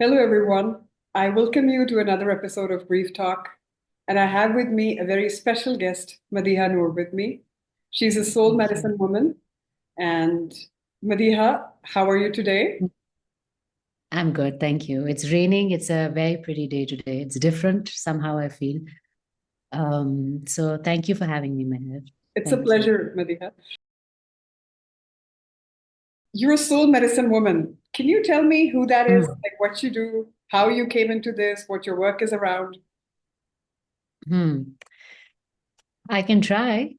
Hello, everyone. I welcome you to another episode of Grief Talk. And I have with me a very special guest, Madeeha Noor, with me. She's a soul Thank you. medicine woman. And Madiha, how are you today? I'm good, thank you. It's raining. It's a very pretty day today. It's different somehow, I feel. So thank you for having me, Meher. It's a Thank you. pleasure, Madiha. You're a soul medicine woman. Can you tell me who that is, Mm. like what you do, how you came into this, what your work is around? Hmm. I can try.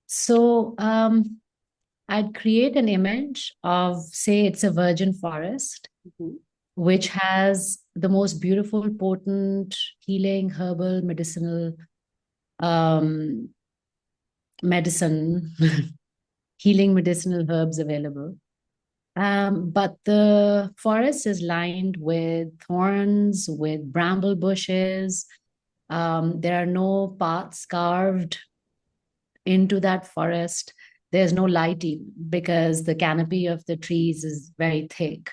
So I'd create an image of, say, it's a virgin forest, Mhm. which has the most beautiful, potent, healing, herbal, medicinal um, medicine, healing medicinal herbs available. But the forest is lined with thorns, with bramble bushes. There are no paths carved into that forest. There's no lighting because the canopy of the trees is very thick.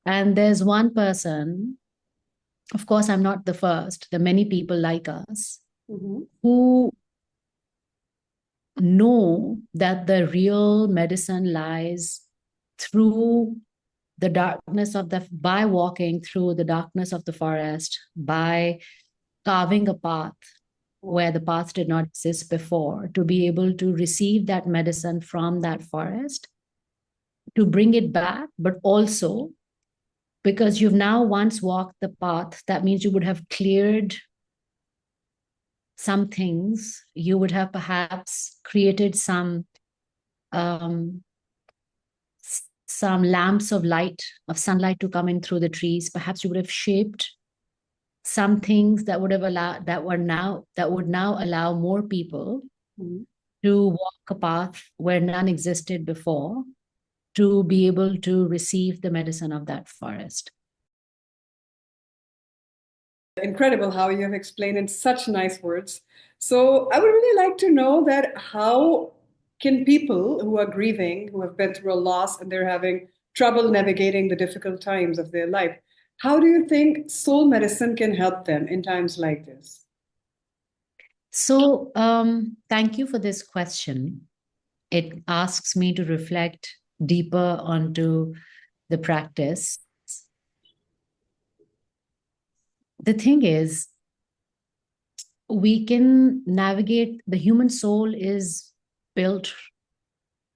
And there's one person, of course, I'm not the first, there are many people like us Mhm. who know that the real medicine lies through the darkness of the by walking through the darkness of the forest, by carving a path where the path did not exist before, to be able to receive that medicine from that forest, to bring it back, but also because you've now once walked the path, that means you would have cleared some things. You would have perhaps created um, some lamps of light, of sunlight to come in through the trees. Perhaps you would have shaped some things that would have allowed that would now allow more people Mhm. to walk a path where none existed before, to be able to receive the medicine of that forest. Incredible how you have explained in such nice words. So I would really like to know that how can people who are grieving, who have been through a loss and they're having trouble navigating the difficult times of their life, how do you think soul medicine can help them in times like this? So thank you for this question. It asks me to reflect deeper onto the practice. The thing is, we can navigate, the human soul is built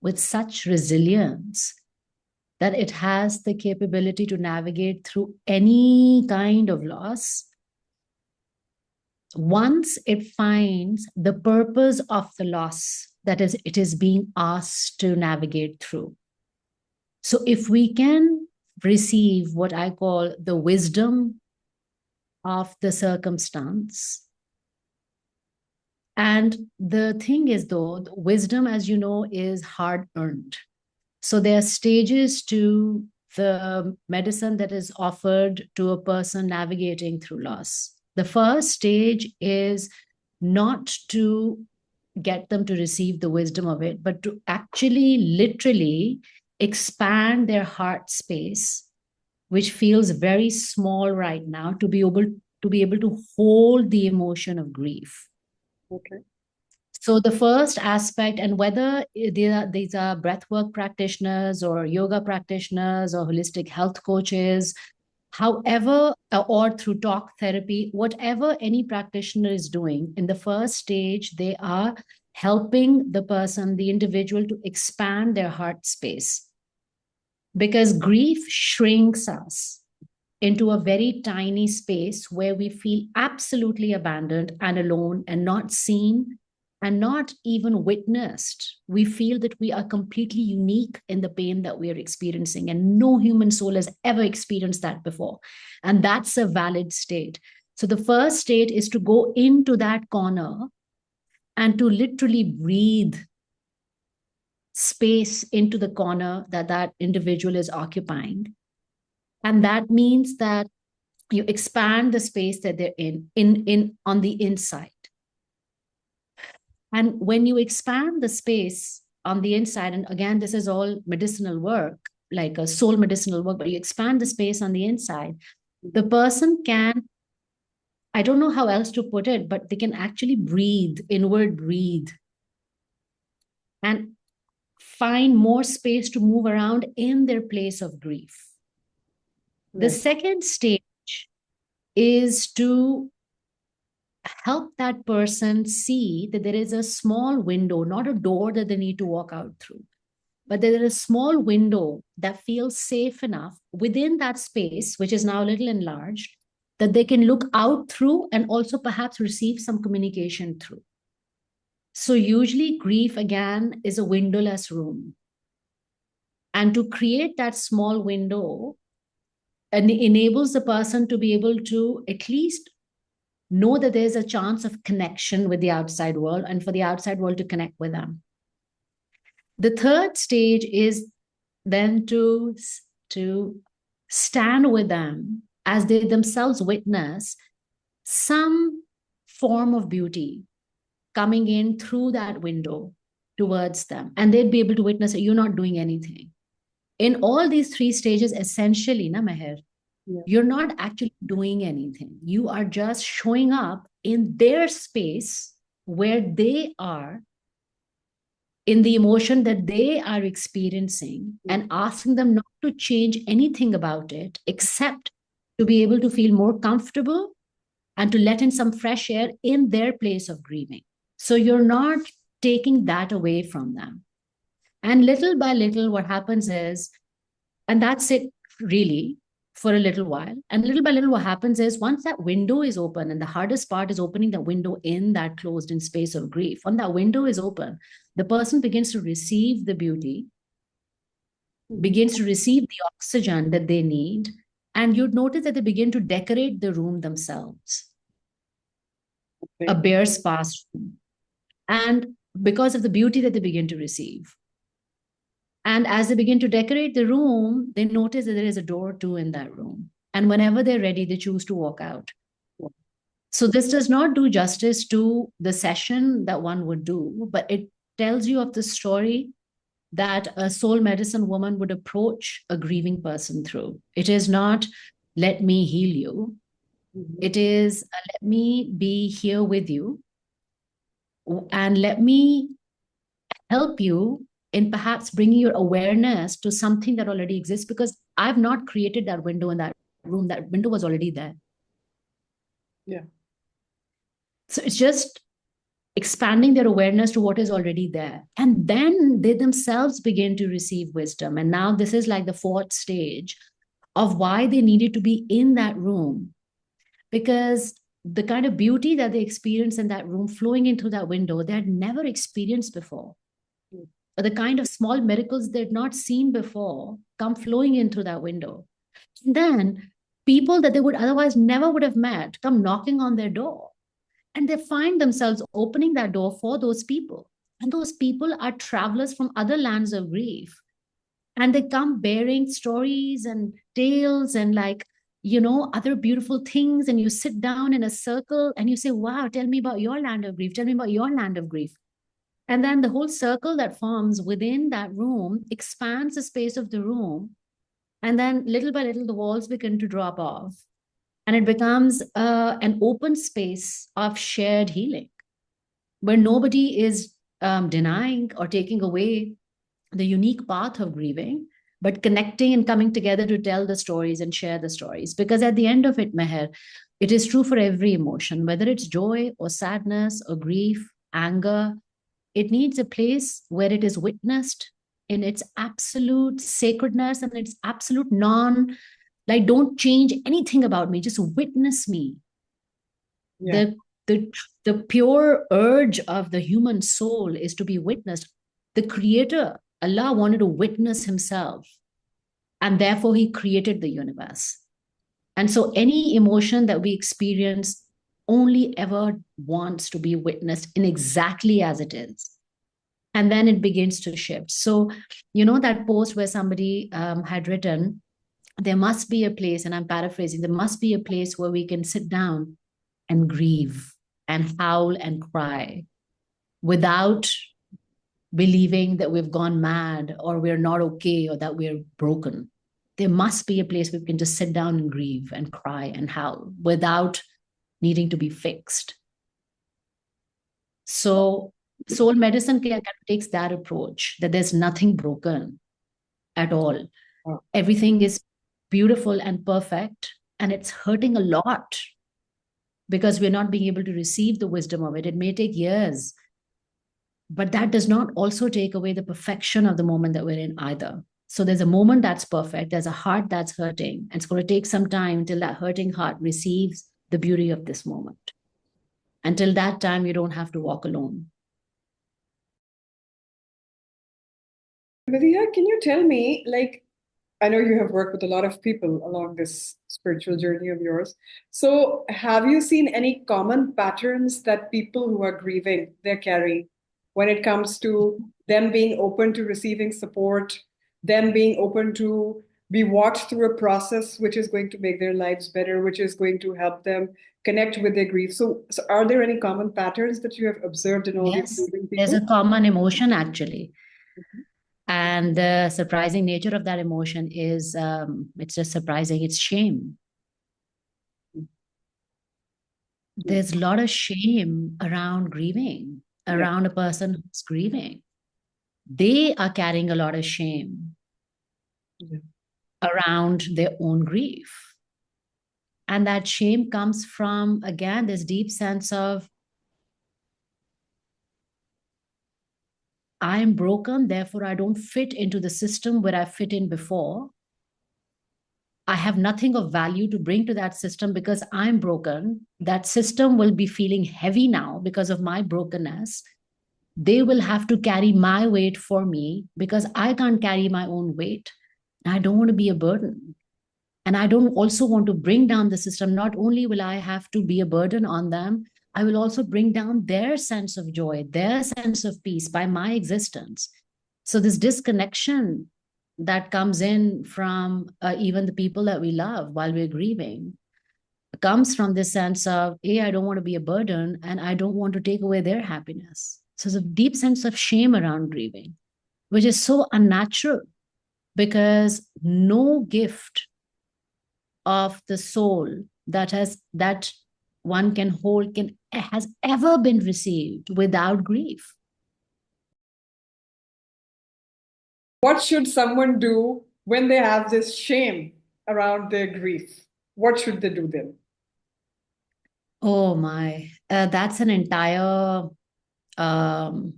with such resilience that it has the capability to navigate through any kind of loss once it finds the purpose of the loss that is it is being asked to navigate through. So if we can receive what I call the wisdom of the circumstance, and the thing is, though, wisdom, as you know, is hard earned. So there are stages to the medicine that is offered to a person navigating through loss. The first stage is not to get them to receive the wisdom of it, but to actually literally expand their heart space, which feels very small right now, to be able to hold the emotion of grief. Okay. So the first aspect, and whether these are breathwork practitioners or yoga practitioners or holistic health coaches, however, or through talk therapy, whatever any practitioner is doing, in the first stage, they are helping the person, the individual, to expand their heart space. Because grief shrinks us into a very tiny space where we feel absolutely abandoned and alone and not seen and not even witnessed. We feel that we are completely unique in the pain that we are experiencing, and no human soul has ever experienced that before. And that's a valid state. So the first state is to go into that corner and to literally breathe space into the corner that that individual is occupying. And that means that you expand the space that they're in on the inside. And when you expand the space on the inside, and again, this is all medicinal work, like a soul medicinal work, but you expand the space on the inside, the person can, I don't know how else to put it, but they can actually breathe, inward breathe, and find more space to move around in their place of grief. The second stage is to help that person see that there is a small window, not a door that they need to walk out through, but there is a small window that feels safe enough within that space, which is now a little enlarged, that they can look out through and also perhaps receive some communication through. So usually grief, again, is a windowless room. And to create that small window enables the person to be able to at least know that there's a chance of connection with the outside world and for the outside world to connect with them. The third stage is then to stand with them as they themselves witness some form of beauty coming in through that window towards them. And they'd be able to witness that you're not doing anything. In all these three stages, essentially, na Meher, you're not actually doing anything. You are just showing up in their space where they are, in the emotion that they are experiencing, and asking them not to change anything about it except to be able to feel more comfortable and to let in some fresh air in their place of grieving. So you're not taking that away from them. And little by little, what happens is, and that's it really for a little while. And little by little, what happens is once that window is open, and the hardest part is opening the window in that closed in space of grief, when that window is open, the person begins to receive the beauty, begins to receive the oxygen that they need. And you'd notice that they begin to decorate the room themselves. A bare sparse room. And because of the beauty that they begin to receive. And as they begin to decorate the room, they notice that there is a door too in that room. And whenever they're ready, they choose to walk out. So this does not do justice to the session that one would do, but it tells you of the story that a soul medicine woman would approach a grieving person through. It is not, let me heal you. It is, let me be here with you. And let me help you in perhaps bringing your awareness to something that already exists, because I've not created that window in that room. That window was already there. Yeah. So it's just expanding their awareness to what is already there. And then they themselves begin to receive wisdom. And now this is like the fourth stage of why they needed to be in that room, because the kind of beauty that they experience in that room flowing into that window, they had never experienced before. The kind of small miracles they'd not seen before come flowing in through that window. And then people that they would otherwise never would have met come knocking on their door. And they find themselves opening that door for those people. And those people are travelers from other lands of grief. And they come bearing stories and tales and other beautiful things. And you sit down in a circle and you say, wow, tell me about your land of grief. Tell me about your land of grief. And then the whole circle that forms within that room expands the space of the room. And then little by little, the walls begin to drop off. And it becomes an open space of shared healing, where nobody is denying or taking away the unique path of grieving, but connecting and coming together to tell the stories and share the stories. Because at the end of it, Meher, it is true for every emotion, whether it's joy or sadness or grief, anger. It needs a place where it is witnessed in its absolute sacredness and its absolute don't change anything about me, just witness me. Yeah. The pure urge of the human soul is to be witnessed. The creator, Allah, wanted to witness himself, and therefore he created the universe. And so any emotion that we experience only ever wants to be witnessed in exactly as it is. And then it begins to shift. So, that post where somebody had written, there must be a place, and I'm paraphrasing, there must be a place where we can sit down and grieve and howl and cry without believing that we've gone mad or we're not okay or that we're broken. There must be a place where we can just sit down and grieve and cry and howl without needing to be fixed. So soul medicine takes that approach, that there's nothing broken at all. Everything is beautiful and perfect, and it's hurting a lot because we're not being able to receive the wisdom of it. It may take years, but that does not also take away the perfection of the moment that we're in either. So there's a moment that's perfect, there's a heart that's hurting, and it's going to take some time until that hurting heart receives the beauty of this moment. Until that time, you don't have to walk alone. Madiha, can you tell me, like, I know you have worked with a lot of people along this spiritual journey of yours. So, have you seen any common patterns that people who are grieving they're carrying when it comes to them being open to receiving support, them being open to be walked through a process which is going to make their lives better, which is going to help them connect with their grief? So are there any common patterns that you have observed in all these Yes, grieving there's a people? common emotion actually. Mhm. And the surprising nature of that emotion is it's just surprising. It's shame. Yeah. There's a lot of shame around grieving, Yeah. around a person who's grieving. They are carrying a lot of shame Yeah. around their own grief. And that shame comes from, again, this deep sense of, I'm broken, therefore I don't fit into the system where I fit in before. I have nothing of value to bring to that system because I'm broken. That system will be feeling heavy now because of my brokenness. They will have to carry my weight for me because I can't carry my own weight. I don't want to be a burden. And I don't also want to bring down the system. Not only will I have to be a burden on them, I will also bring down their sense of joy, their sense of peace by my existence. So, this disconnection that comes in from even the people that we love while we're grieving comes from this sense of, A, I don't want to be a burden and I don't want to take away their happiness. So, there's a deep sense of shame around grieving, which is so unnatural because no gift of the soul that one can hold can has ever been received without grief. What should someone do when they have this shame around their grief? What should they do then? Oh my, that's an entire um,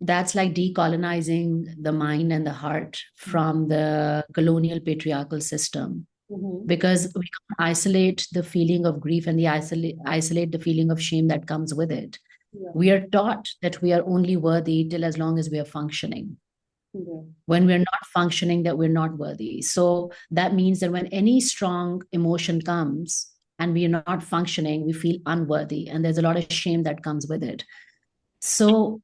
that's like decolonizing the mind and the heart from the colonial patriarchal system, Mhm. because we can't isolate the feeling of grief and the isolate the feeling of shame that comes with it. Yeah. We are taught that we are only worthy till as long as we are functioning. Yeah. When we're not functioning, that we're not worthy. So that means that when any strong emotion comes and we are not functioning, we feel unworthy, and there's a lot of shame that comes with it. So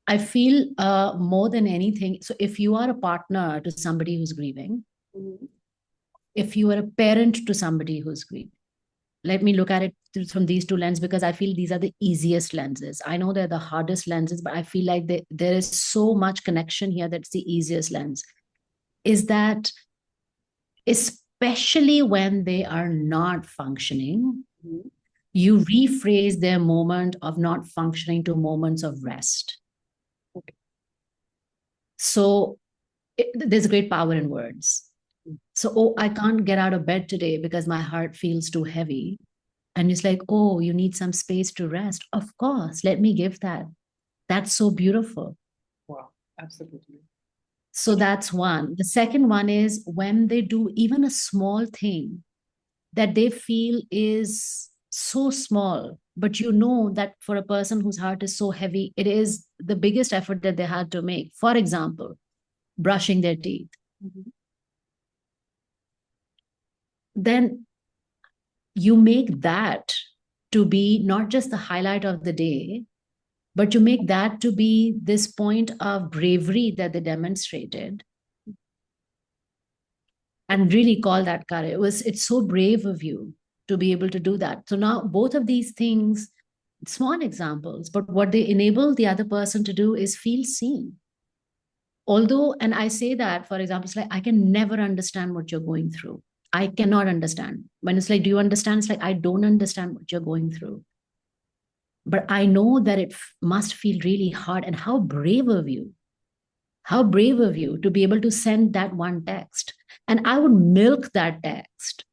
I feel more than anything, so if you are a partner to somebody who's grieving, Mhm. if you are a parent to somebody who's grieving, let me look at it from these two lenses, because I feel these are the easiest lenses. I know they're the hardest lenses, but I feel like there is so much connection here that's the easiest lens. Is that especially when they are not functioning, Mhm. you rephrase their moment of not functioning to moments of rest. Okay. So there's a great power in words. So, oh, I can't get out of bed today because my heart feels too heavy. And it's like, oh, you need some space to rest. Of course, let me give that. That's so beautiful. Wow, absolutely. So that's one. The second one is when they do even a small thing that they feel is so small, but you know that for a person whose heart is so heavy, it is the biggest effort that they had to make. For example, brushing their teeth. Mhm. Then you make that to be not just the highlight of the day, but you make that to be this point of bravery that they demonstrated, and really call that courage. It's so brave of you to be able to do that. So now both of these things small examples, but what they enable the other person to do is feel seen. Although, and I say that, for example, it's like, I can never understand what you're going through. I cannot understand. When it's like, do you understand? It's like, I don't understand what you're going through. But I know that it must feel really hard. And how brave of you, to be able to send that one text. And I would milk that text,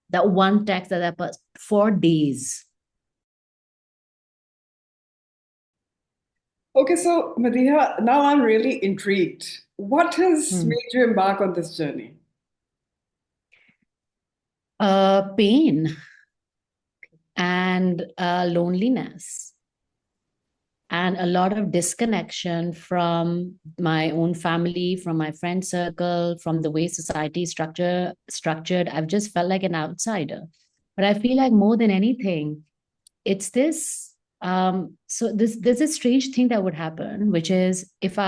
that one text that person for days. Okay, so Madiha, now I'm really intrigued. What has made you embark on this journey? Pain and loneliness and a lot of disconnection from my own family, from my friend circle, from the way society is structured. I've just felt like an outsider. But I feel like more than anything, it's this. So there's a strange thing that would happen, which is if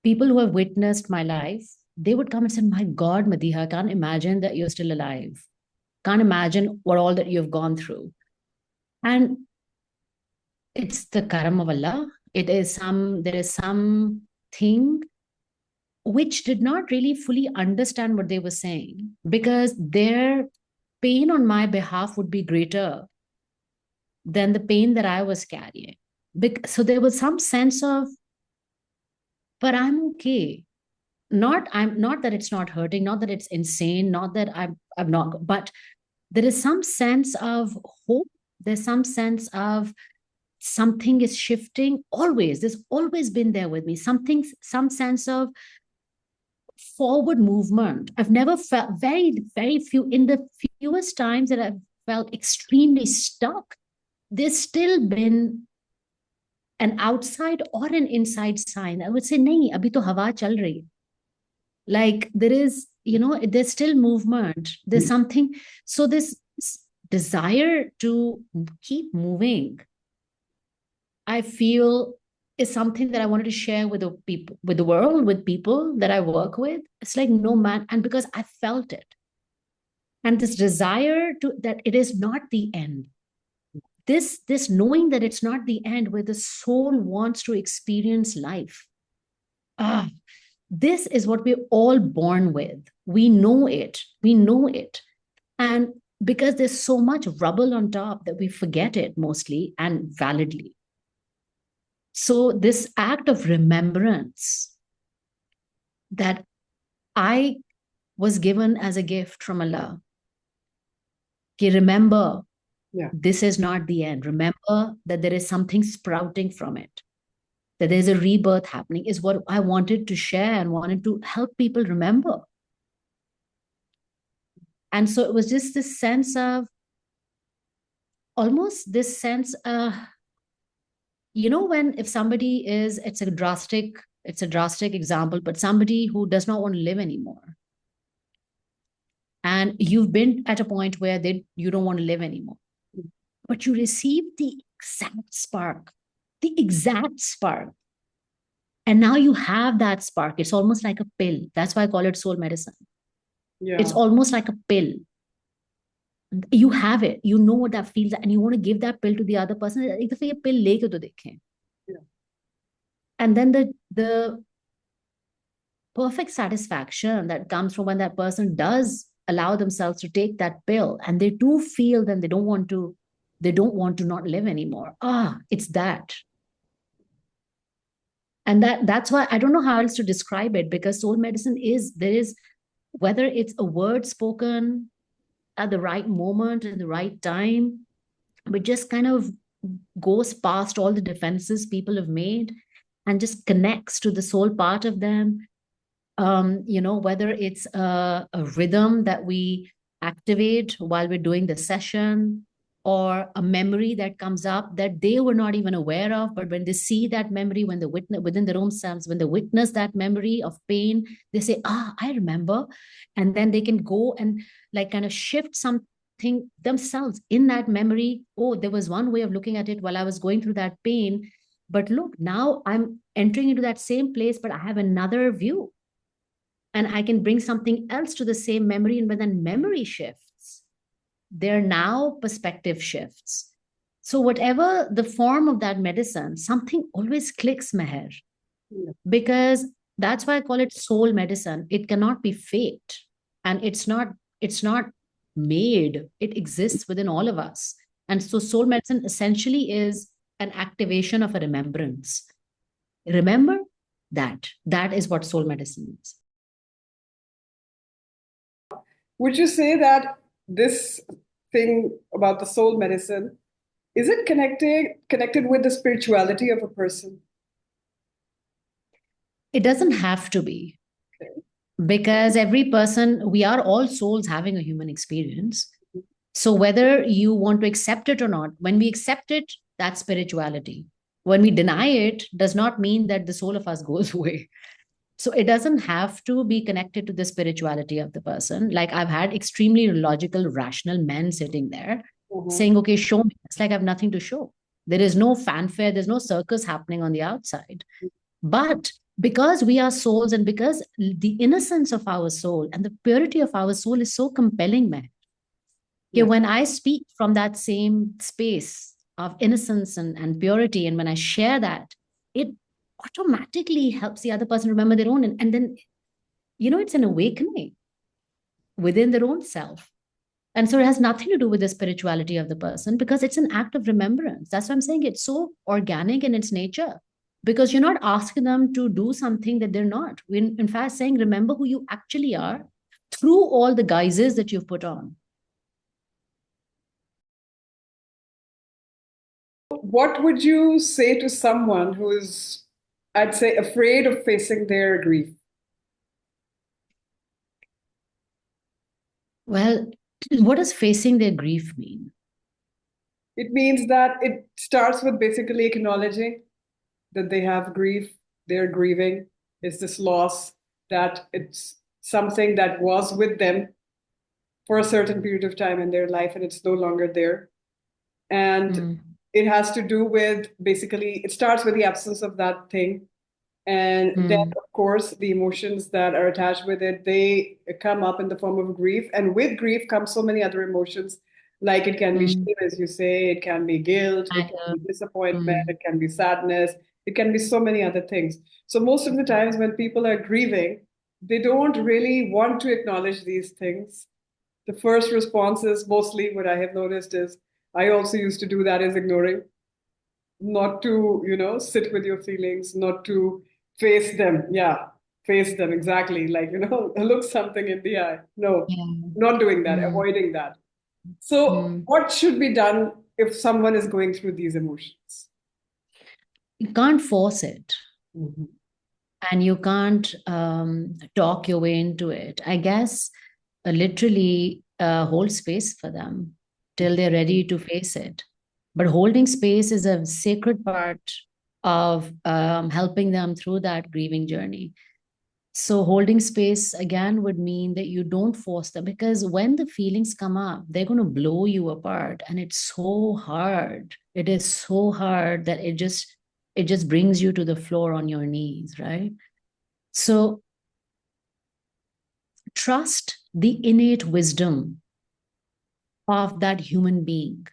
people who have witnessed my life, they would come and say, "My God, Madiha, I can't imagine that you're still alive. Can't imagine what all that you've gone through." And it's the karam of Allah. There is something which did not really fully understand what they were saying, because their pain on my behalf would be greater than the pain that I was carrying. So there was some sense of, but I'm okay. I'm not that it's not hurting, not that it's insane, not that I'm not, but there is some sense of hope. There's some sense of something is shifting always. There's always been there with me. Some sense of forward movement. I've never felt very few, in the fewest times that I've felt extremely stuck, there's still been an outside or an inside sign. I would say, nahi, abhi to hawa chal rahi. Like there is, there's still movement. There's something. So this desire to keep moving, I feel, is something that I wanted to share with the people, with the world, with people that I work with. It's like, no man, and because I felt it. And this desire that it is not the end. This knowing that it's not the end, where the soul wants to experience life. This is what we're all born with. We know it. And because there's so much rubble on top that we forget it mostly, and validly. So this act of remembrance that I was given as a gift from Allah. Okay, remember, this is not the end. Remember that there is something sprouting from it, that there's a rebirth happening, is what I wanted to share and wanted to help people remember. And so it was just this sense of, almost this sense, when if somebody is, it's a drastic example, but somebody who does not want to live anymore. And you've been at a point where you don't want to live anymore. But you receive the exact spark. And now you have that spark. It's almost like a pill. That's why I call it soul medicine. Yeah. It's almost like a pill. You have it. You know what that feels like, and you want to give that pill to the other person. Ek dafa ye pill leke to dekhein. Yeah. And then the perfect satisfaction that comes from when that person does allow themselves to take that pill, and they do feel that they don't want to not live anymore. It's that. And that's why I don't know how else to describe it, because soul medicine there is, whether it's a word spoken at the right moment, at the right time, but just kind of goes past all the defenses people have made and just connects to the soul part of them. Whether it's a rhythm that we activate while we're doing the session, or a memory that comes up that they were not even aware of, but when they see that memory, when they witness within their own selves, when they witness that memory of pain, they say, I remember. And then they can go and like kind of shift something themselves in that memory. There was one way of looking at it while I was going through that pain, but look, now I'm entering into that same place, but I have another view. And I can bring something else to the same memory. And when that memory shifts, there are now perspective shifts. So whatever the form of that medicine, something always clicks, Meher, Yeah. because that's why I call it soul medicine. It cannot be faked, and it's not made. It exists within all of us. And so soul medicine essentially is an activation of a remembrance. Remember that. That is what soul medicine is. Would you say that this thing about the soul medicine, is it connected with the spirituality of a person? It doesn't have to be, Okay. because every person, we are all souls having a human experience. So whether you want to accept it or not, when we accept it, that's spirituality. When we deny it, does not mean that the soul of us goes away. So it doesn't have to be connected to the spirituality of the person. Like I've had extremely logical, rational men sitting there Mhm. saying, okay, show me. It's like I have nothing to show. There is no fanfare, there's no circus happening on the outside. But because we are souls, and because the innocence of our soul and the purity of our soul is so compelling, man. Yeah. When I speak from that same space of innocence and purity, and when I share that, it automatically helps the other person remember their own. And then, it's an awakening within their own self. And so it has nothing to do with the spirituality of the person, because it's an act of remembrance. That's what I'm saying. It's so organic in its nature, because you're not asking them to do something that they're not. We're in fact saying, remember who you actually are through all the guises that you've put on. What would you say to someone who is, I'd say, afraid of facing their grief? Well, what does facing their grief mean? It means that it starts with basically acknowledging that they have grief, they're grieving, it's this loss, that it's something that was with them for a certain period of time in their life and it's no longer there. And Mm, it has to do with basically, it starts with the absence of that thing. And then, mm, of course, the emotions that are attached with it, they come up in the form of grief. And with grief comes so many other emotions. Like it can be mm. shame, as you say, it can be guilt, it can Anger. be disappointment, Mm, it can be sadness, it can be so many other things. So most of the times when people are grieving, they don't really want to acknowledge these things. The first response is mostly what I have noticed is I also used to do that is ignoring, not to, sit with your feelings, not to face them. Yeah, face them exactly. Like, look something in the eye. No, yeah. not doing that, Mm, avoiding that. So, mm. what should be done if someone is going through these emotions? You can't force it, Mhm. and you can't talk your way into it. I guess literally hold space for them till they're ready to face it. But holding space is a sacred part of helping them through that grieving journey. So, holding space again would mean that you don't force them, because when the feelings come up, they're going to blow you apart. And it's so hard. It is so hard that it just brings you to the floor on your knees, right? So, trust the innate wisdom of that human being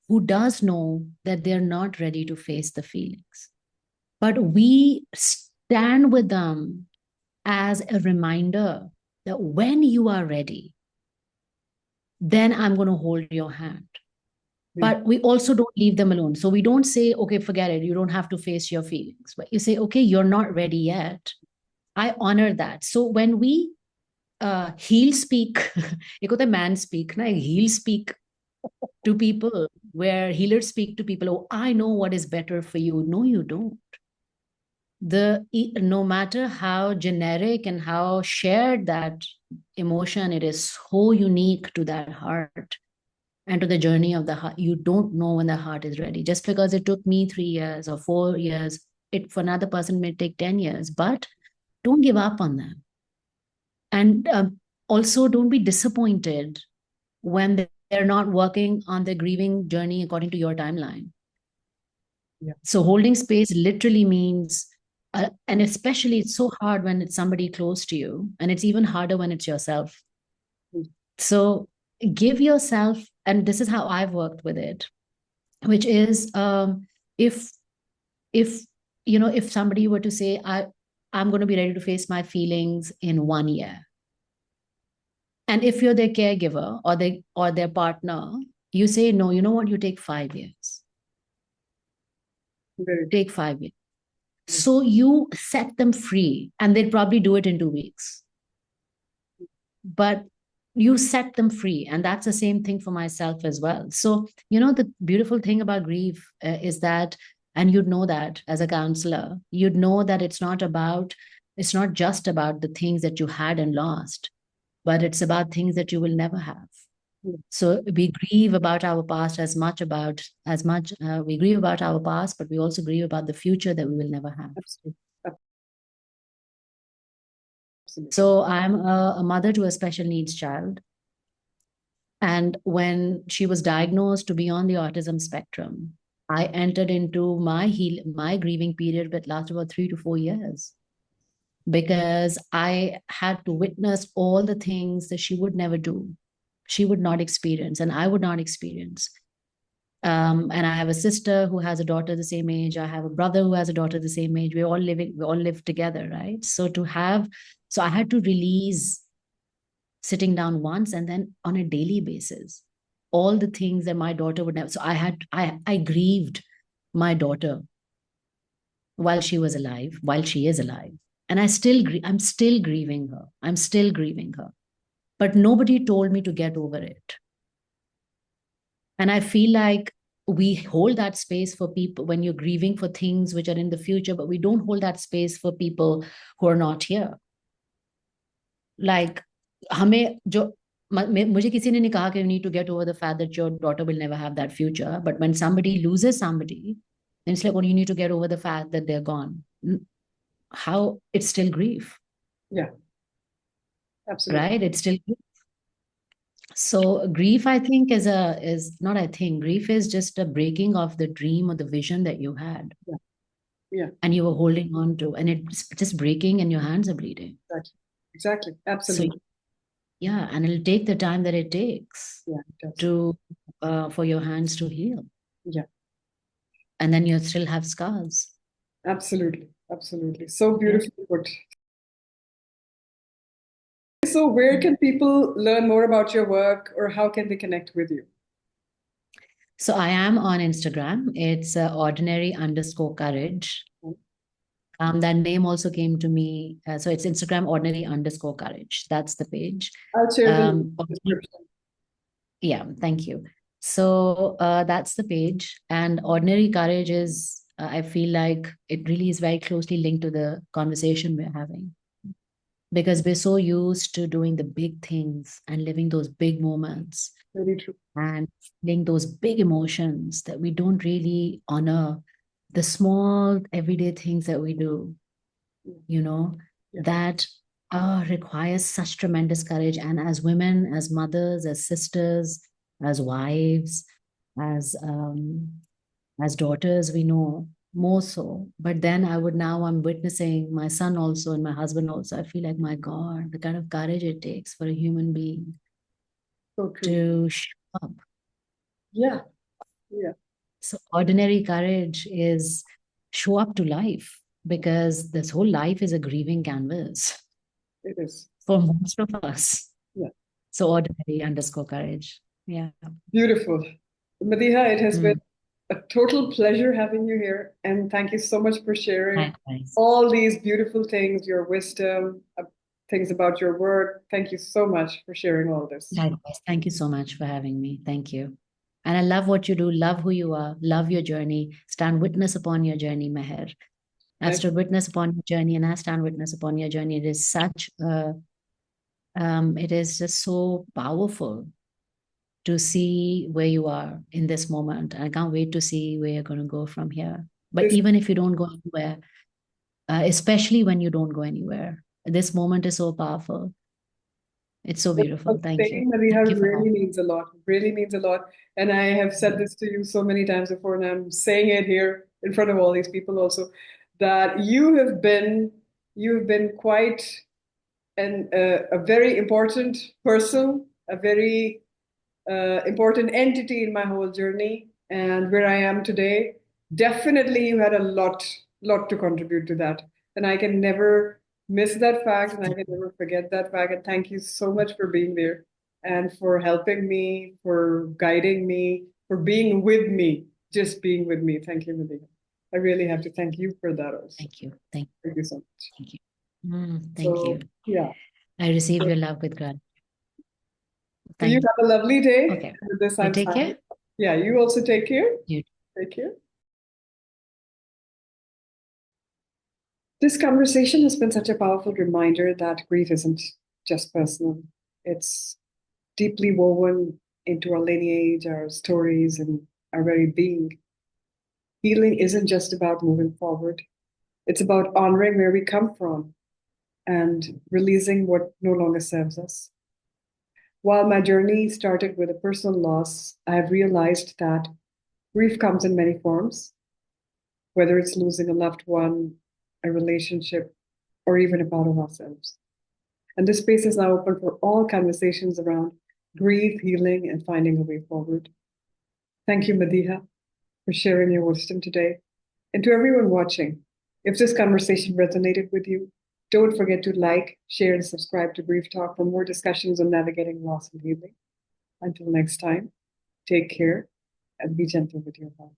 who does know that they're not ready to face the feelings. But we stand with them as a reminder that when you are ready, then I'm going to hold your hand. Yeah. But we also don't leave them alone. So we don't say, okay, forget it. You don't have to face your feelings. But you say, okay, you're not ready yet. I honor that. So when we heal speak, एक होता है man speak, na? Heal speak to people, where healers speak to people, oh, I know what is better for you. No, you don't. No matter how generic and how shared that emotion, it is so unique to that heart and to the journey of the heart. You don't know when the heart is ready. Just because it took me 3 years or 4 years, it for another person may take 10 years, but don't give up on them. And also don't be disappointed when they're not working on the grieving journey according to your timeline. Yeah. So holding space literally means, and especially it's so hard when it's somebody close to you, and it's even harder when it's yourself. So give yourself, and this is how I've worked with it. which is if if if somebody were to say, I'm going to be ready to face my feelings in 1 year, and if you're their caregiver or their partner, you say, no, you know what, you take 5 years. Very Take 5 years. So you set them free, and they'd probably do it in 2 weeks. But you set them free. And that's the same thing for myself as well. So, the beautiful thing about grief is that, and you'd know that as a counselor, you'd know that it's not just about the things that you had and lost, but it's about things that you will never have. So we grieve about our past we grieve about our past, but we also grieve about the future that we will never have. Absolutely. Absolutely. So I'm a mother to a special needs child. And when she was diagnosed to be on the autism spectrum, I entered into my grieving period that lasted about 3 to 4 years, because I had to witness all the things that she would never do, she would not experience, and I would not experience. And I have a sister who has a daughter the same age. I have a brother who has a daughter the same age. We all live together, right? So I had to release, sitting down once and then on a daily basis, all the things that my daughter would never. So I grieved my daughter while she was alive, while she is alive. And I'm still grieving her. I'm still grieving her. But nobody told me to get over it. And I feel like we hold that space for people when you're grieving for things which are in the future, but we don't hold that space for people who are not here. Like, मुझे किसी ने नहीं कहा कि you need to get over the fact that your daughter will never have that future. But when somebody loses somebody, then it's like, well, you need to get over the fact that they're gone. How? It's still grief. Yeah. Absolutely. Right? It's still grief. So grief, I think, grief is just a breaking of the dream or the vision that you had. Yeah. Yeah. And you were holding on to, and it's just breaking and your hands are bleeding. Exactly. Absolutely. So, yeah, and it'll take the time that it takes for your hands to heal. Yeah. And then you still have scars. Absolutely. Absolutely. So beautifully put. So where can people learn more about your work, or how can they connect with you? So I am on Instagram. It's ordinary_courage. That name also came to me. So it's Instagram ordinary_courage. That's the page. I'll share the description. Yeah, thank you. So that's the page. And ordinary courage is, I feel like it really is very closely linked to the conversation we're having. Because we're so used to doing the big things and living those big moments. Very true. And feeling those big emotions that we don't really honor the small everyday things that we do, that requires such tremendous courage. And as women, as mothers, as sisters, as wives, as daughters, we know more so. But then I'm witnessing my son also and my husband also. I feel like, my God, the kind of courage it takes for a human being to show up. Yeah. Yeah. So ordinary courage is show up to life, because this whole life is a grieving canvas. It is. For most of us. Yeah. So ordinary_courage. Yeah. Beautiful. Madiha, it has been a total pleasure having you here. And thank you so much for sharing all these beautiful things, your wisdom, things about your work. Thank you so much for sharing all this. Likewise. Thank you so much for having me. Thank you. And I love what you do, love who you are, love your journey, stand witness upon your journey, Meher. I've stood witness upon your journey, and I stand witness upon your journey. It is it is just so powerful to see where you are in this moment. I can't wait to see where you're going to go from here. But even if you don't go anywhere, especially when you don't go anywhere, this moment is so powerful. It's so beautiful. Thank you. Madiha, really means a lot. Really means a lot. And I have said this to you so many times before, and I'm saying it here in front of all these people also, that you have been quite a very important person, a very important entity in my whole journey. and where I am today, definitely you had a lot to contribute to that. And I can never miss that fact, and I can never forget that fact. And thank you so much for being there and for helping me, for guiding me, for being with me, just being with me. Thank you, Madiha. I really have to thank you for that also. Thank you. Thank you so much. Thank you. Thank you. Yeah. I receive your love with gratitude. So you have a lovely day. Okay. With this, You I'm take care. Yeah, you also take care. You Take care. This conversation has been such a powerful reminder that grief isn't just personal. It's deeply woven into our lineage, our stories, and our very being. Healing isn't just about moving forward. It's about honoring where we come from and releasing what no longer serves us. While my journey started with a personal loss, I have realized that grief comes in many forms, whether it's losing a loved one, a relationship, or even a part of ourselves. And this space is now open for all conversations around grief, healing, and finding a way forward. Thank you, Madiha, for sharing your wisdom today. And to everyone watching, if this conversation resonated with you, don't forget to like, share, and subscribe to Grief Talk for more discussions on navigating loss and healing. Until next time, take care and be gentle with your heart.